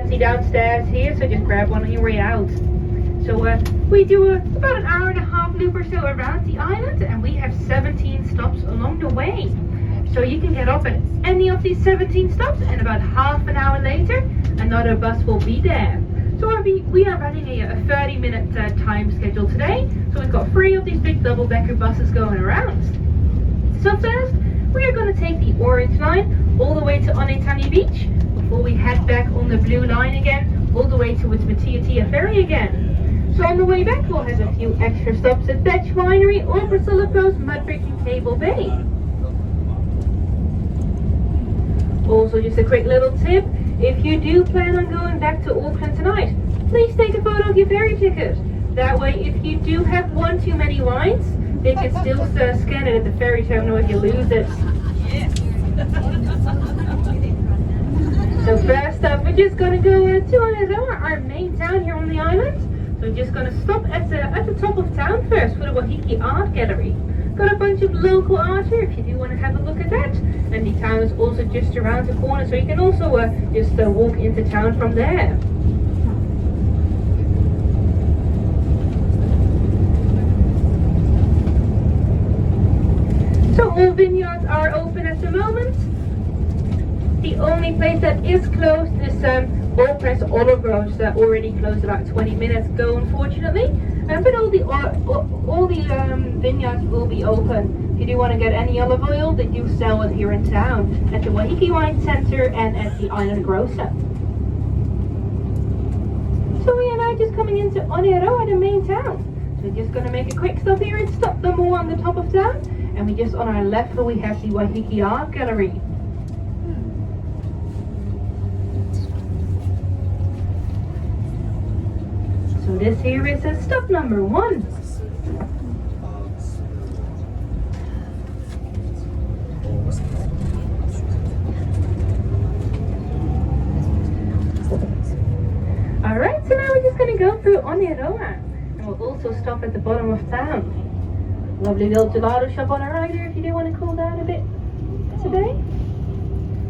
taxi downstairs here, so just grab one on your way out. So we do about an hour and a half loop or so around the island, and we have 17 stops along the way. So you can get off at any of these 17 stops, and about half an hour later, another bus will be there. So we are running a 30-minute time schedule today. So we've got 3 of these big double-decker buses going around. So first, we are going to take the orange line all the way to Onetani Beach before we head back on the blue line again, all the way towards Matiatia Ferry again. So on the way back, we'll have a few extra stops at Dutch Winery or Priscilla Post, Mudbrick and Cable Bay. Also, just a quick little tip, if you do plan on going back to Auckland tonight, please take a photo of your ferry ticket. That way, if you do have one too many wines, they can still scan it at the ferry terminal if you lose it. So first up, we're just going to go to Aotearoa, our main town here on the island. So we're just going to stop at the top of town first for the Waiheke Art Gallery. Got a bunch of local art here if you do want to have a look at that. And the town is also just around the corner, so you can also just walk into town from there. So all vineyards are open at the moment. The only place that is closed is Press Olive Groves that already closed about 20 minutes ago, unfortunately. But all the vineyards will be open. If you do want to get any olive oil, they do sell it here in town at the Waiheke Wine Centre and at the Island Grocer. So we are now just coming into Aotearoa, the main town. So we're just going to make a quick stop here and stop them all on the top of town. And we just on our left we have the Waiheke Art Gallery. So this here is stop number 1. Alright, so now we're just going to go through Aotearoa. And we'll also stop at the bottom of town. Lovely little gelato shop on our right here if you do want to cool down a bit today.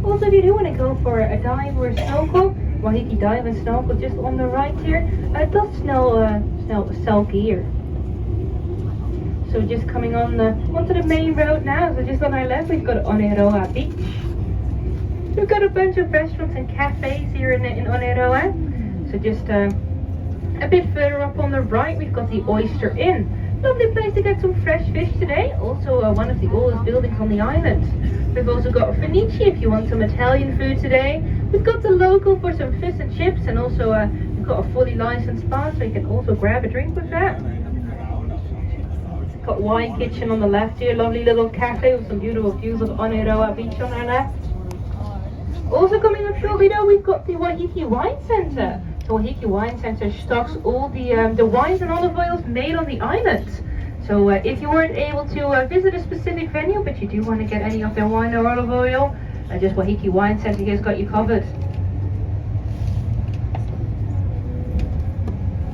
Also, if you do want to go for a dive or a snorkel, Waiheke Dive and Snorkel just on the right here. It does sell gear. So just coming on onto the main road now. So just on our left we've got Aotearoa Beach. We've got a bunch of restaurants and cafes here in Aotearoa. So just a bit further up on the right we've got the Oyster Inn. Lovely place to get some fresh fish today. Also one of the oldest buildings on the island. We've also got Fenici if you want some Italian food today. We've got the local for some fish and chips, and also we've got a fully licensed bar, so you can also grab a drink with that. Got Wine Kitchen on the left here, lovely little cafe with some beautiful views of Aotearoa Beach on our left. Also coming up shortly though, we've got the Waiheke Wine Centre. The Waiheke Wine Centre stocks all the wines and olive oils made on the island. So if you weren't able to visit a specific venue, but you do want to get any of their wine or olive oil, just Waiheke Wine Centre has got you covered.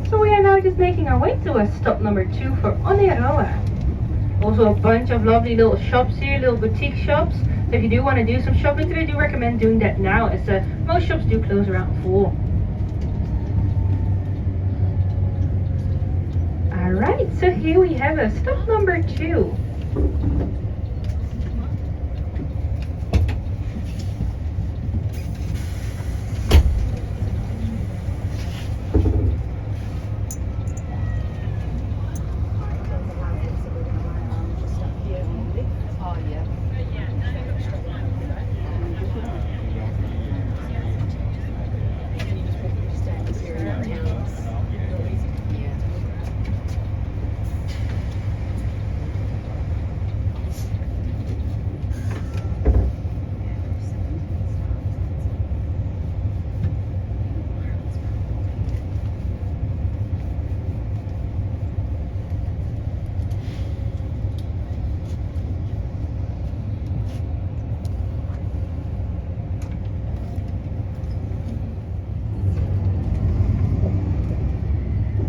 So we are now just making our way to stop number 2 for Aotearoa. Also a bunch of lovely little shops here, little boutique shops. So if you do want to do some shopping today, I do recommend doing that now, as most shops do close around 4. Alright, so here we have stop number 2.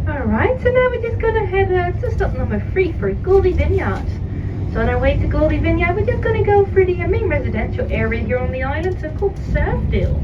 Alright, so now we're just going to head to stop number 3 for Goldie Vineyard. So on our way to Goldie Vineyard, we're just going to go through the main residential area here on the island, so called Surfdale.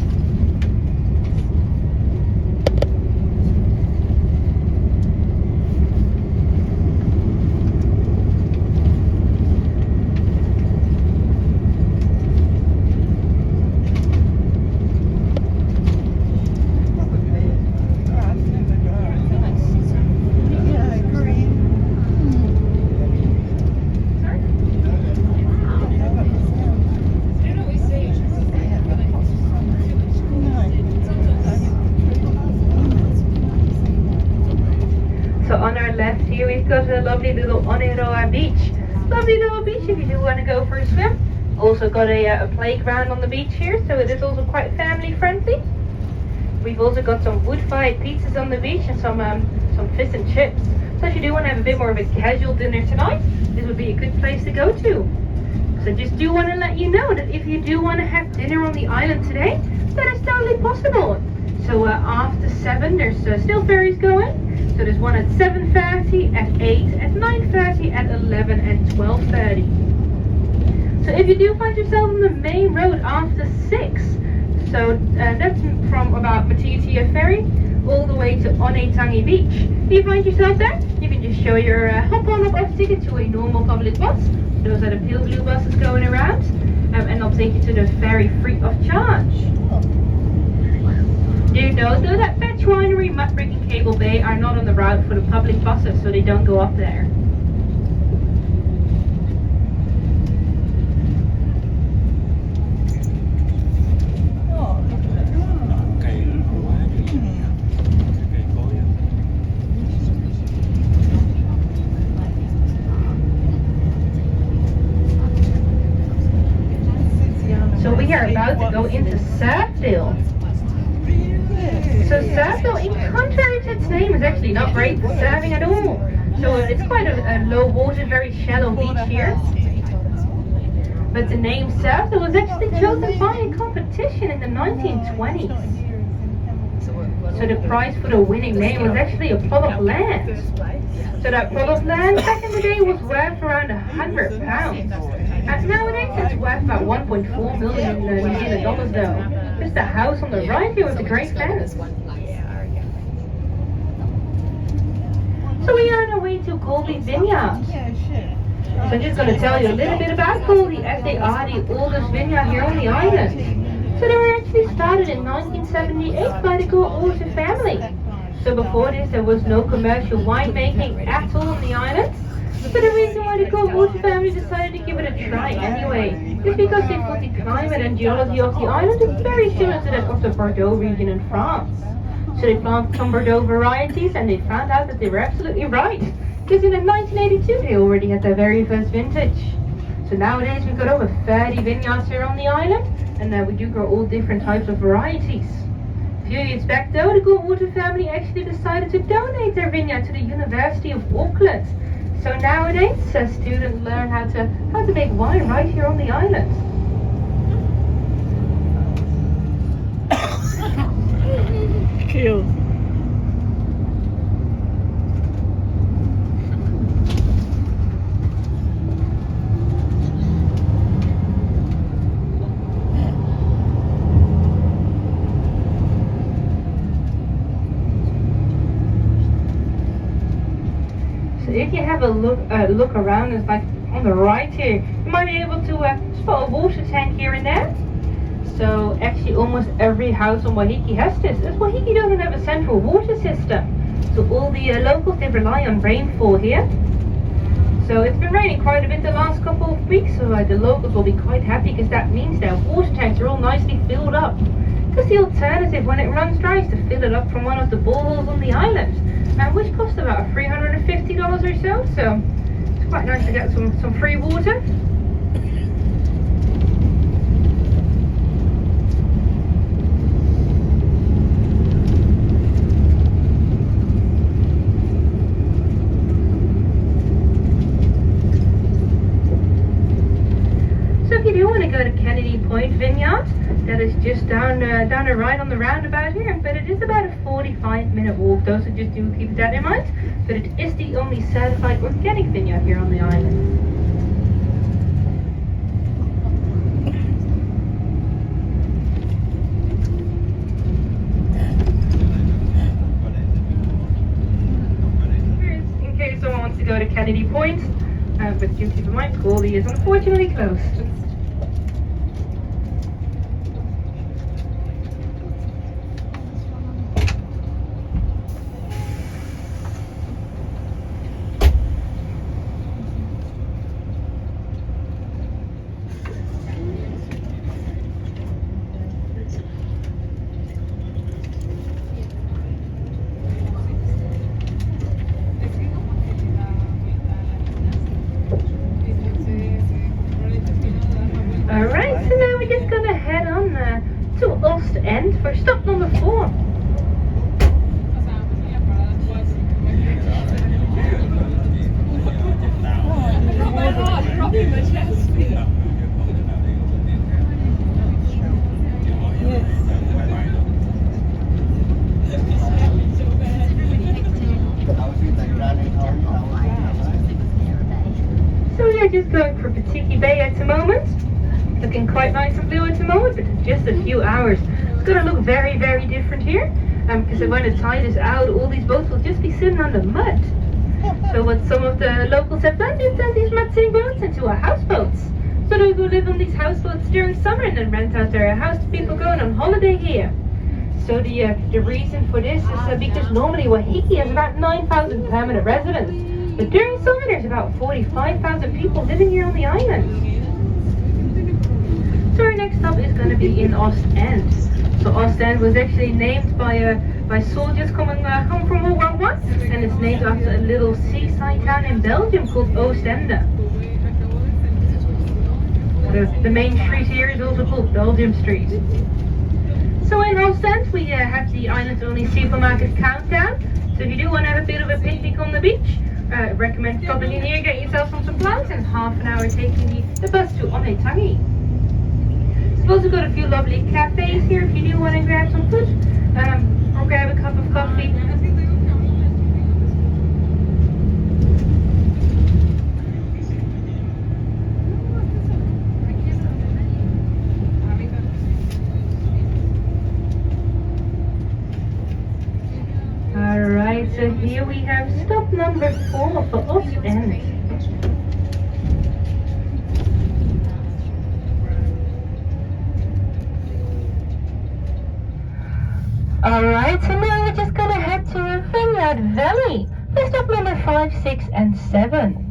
we've got a lovely little Oneroa beach. Lovely little beach if you do want to go for a swim. Also got a playground on the beach here, so it is also quite family friendly. We've also got some wood-fired pizzas on the beach and some fish and chips. So if you do want to have a bit more of a casual dinner tonight, this would be a good place to go to. So just do want to let you know that if you do want to have dinner on the island today, that is totally possible. So after 7, there's still ferries going. So there's one at 7:30, at 8, at 9:30, at 11 and 12:30. So if you do find yourself on the main road after 6, so that's from about Matiatia Ferry all the way to Onetangi Beach. If you find yourself there, you can just show your hop-on hop-off ticket to a normal public bus. Those are the pale blue buses going around, and they'll take you to the ferry free of charge. Do you know though that Fetch Winery, Mudbrick and Cable Bay are not on the route for the public buses, so they don't go up there. So we are about to go into Surfville. So Surfville, in contrary to its name, is actually not great for surfing at all. So it's quite a low water, very shallow beach here. But the name Surfville was actually chosen by a competition in the 1920s. So the prize for the winning name was actually a plot of land. So that plot of land back in the day was worth around £100. And nowadays it's worth about 1.4 million New Zealand dollars though. Just the house on the right here with the great fence. So we are on our way to Goldie Vineyard. So I'm just going to tell you a little bit about Goldie, as they are the oldest vineyard here on the island. So they were actually started in 1978 by the Goldwater family. So before this there was no commercial winemaking at all on the island. But the reason why the Goldwater family decided to give it a try anyway is because they thought the climate and geology of the island is very similar to that of the Bordeaux region in France. So they planted some Bordeaux varieties and they found out that they were absolutely right. Because in 1982 they already had their very first vintage. So nowadays we've got over 30 vineyards here on the island, and we do grow all different types of varieties. A few years back though, the Goldwater family actually decided to donate their vineyard to the University of Auckland. So nowadays students learn how to make wine right here on the island. Cute. If you have a look around, it's like on the right here, you might be able to spot a water tank here and there. So actually almost every house on Waiheke has this, as Waiheke doesn't have a central water system. So all the locals, they rely on rainfall here. So it's been raining quite a bit the last couple of weeks, so the locals will be quite happy because that means their water tanks are all nicely filled up. Because the alternative when it runs dry is to fill it up from one of the boreholes on the island. Which costs about $350 or so, so it's quite nice to get some free water. So if you do want to go to Kennedy Point Vineyard, that is just down the right on the roundabout here, but it is about a 45-minute walk though, so just do keep that in mind. But it is the only certified organic vineyard here on the island. In case someone wants to go to Kennedy Point, but do keep in mind, Goldie is unfortunately closed. for stop number 4. So we are just going for Waiheke Bay at the moment. Looking quite nice and blue at the moment, but in just a few hours it's going to look very, very different here. Because when the tide is out, all these boats will just be sitting on the mud. So what some of the locals have done is turn these mud sitting boats into houseboats. So they go live on these houseboats during summer and then rent out their house to people going on holiday here. So the reason for this is because normally Waiheke has about 9,000 permanent residents. But during summer there's about 45,000 people living here on the island. So our next stop is going to be in Ostend. So Ostend was actually named by soldiers coming home from World War I, and it's named after a little seaside town in Belgium called Oostende. The main street here is also called Belgium Street. So in Ostend we have the island's only supermarket Countdown. So if you do want to have a bit of a picnic on the beach, recommend stopping in here, get yourself some supplies, and half an hour taking the bus to Waiheke. We've also got a few lovely cafes here if you do want to grab some food or grab a cup of coffee. Alright, so here we have stop number 4 for Ostend. Alright, so now we're just gonna head to Vineyard Valley for stop number 5, 6 and 7.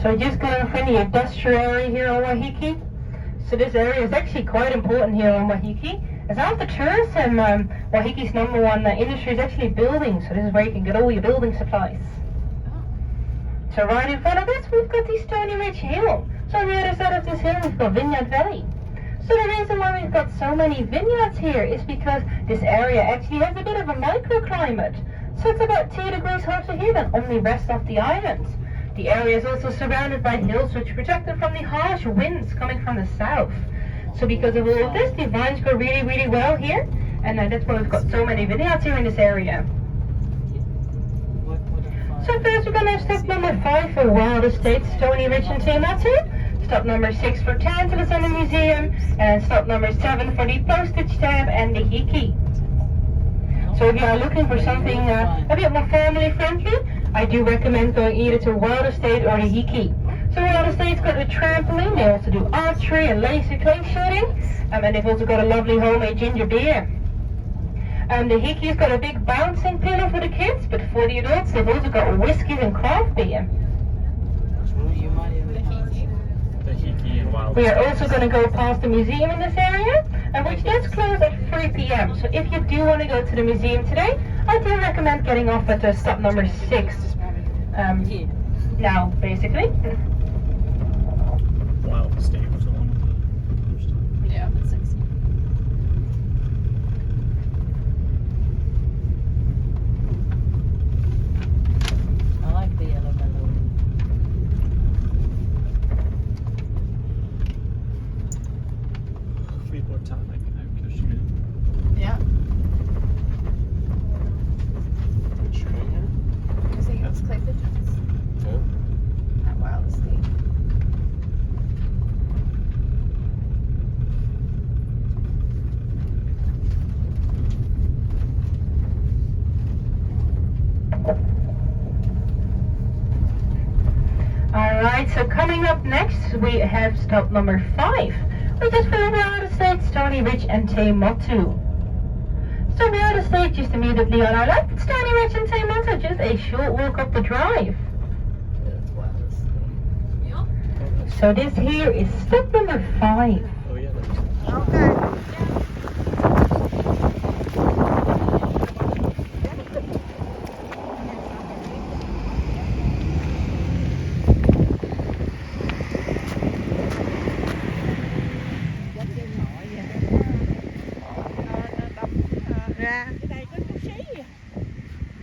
So just going from the industrial area here on Waiheke. So this area is actually quite important here on Waiheke. As after tourism, Waiheke's #1 industry is actually building. So this is where you can get all your building supplies. So right in front of us we've got the Stony Ridge Hill. So on the other side of this hill we've got Vineyard Valley. So the reason why we've got so many vineyards here is because this area actually has a bit of a microclimate. So it's about 2 degrees hotter here than on the rest of the island. The area is also surrounded by hills which protect it from the harsh winds coming from the south. So because of all of this, the vines grow really, really well here. And that's why we've got so many vineyards here in this area. So first we're going to have stop number 5 for Wild Estates, Stony Ridge and Teimatu. Stop number 6 for Tantalus and the Museum. And stop number 7 for the Postage Stamp and the Hiki. So if you are looking for something a bit more family friendly, I do recommend going either to Wild Estate or the Hiki. So Wild Estate's got a trampoline, they also do archery and laser clay shooting, and they've also got a lovely homemade ginger beer. The Hiki's got a big bouncing pillow for the kids, but for the adults they've also got whiskey and craft beer. We are also going to go past the museum in this area, which does close at 3 p.m. So if you do want to go to the museum today, I do recommend getting off at stop number 6. Now, basically. Wild Estate was the one. Yeah, that's 6. I like the yellow melon. Freeport Tonic, I'm Michigan. Yeah. I think it was Clay Pigeons. At Wild Estate. Alright, so coming up next we have stop number 5, which is for Wild Estate, Stony Ridge and Teimatu. So Wild Estate just immediately on our left, Stony Ridge and Teimatu just a short walk up the drive. It's Wild Estate. So this here is step number 5. Oh yeah, that's Ok. Ra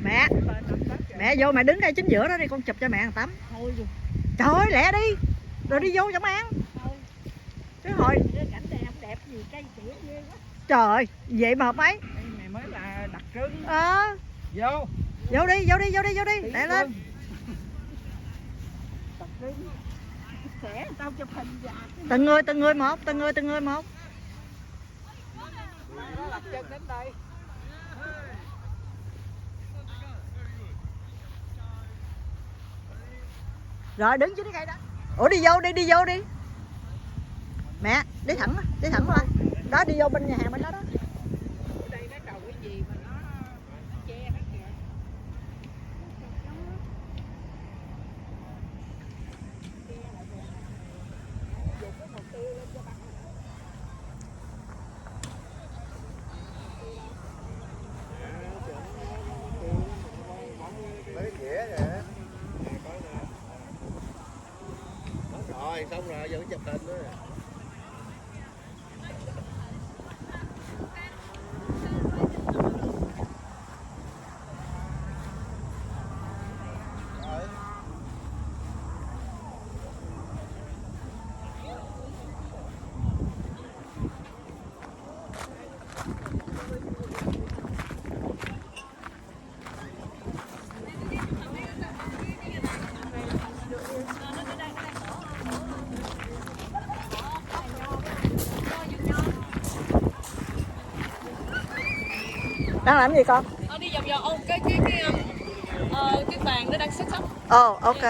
mẹ, mẹ vô mẹ đứng ngay chính giữa đó đi, con chụp cho mẹ thằng Tắm. Trời ơi lẹ đi rồi đi vô chẳng ăn cái hồi cảnh đẹp gì cây tỉa ghê quá. trời ơi vậy mà mấy Này mới là đặc trưng. vô Vô. vô đi lẹ lên. Đặc trưng. Sẽ tao chụp hình dạ. Từng người một. Nó đặt chân đến đây. Rồi đứng dưới cái cây đó. Ủa đi vô đi. Mẹ, đi thẳng qua. Đó đi vô bên nhà hàng bên đó đó. Ở đây nó trồng cái gì mà nó che hết kìa. Rồi xong rồi giờ chụp hình nữa. Đang làm gì con? Đi vòng vòng cái bàn nó đang set up. Ồ ok.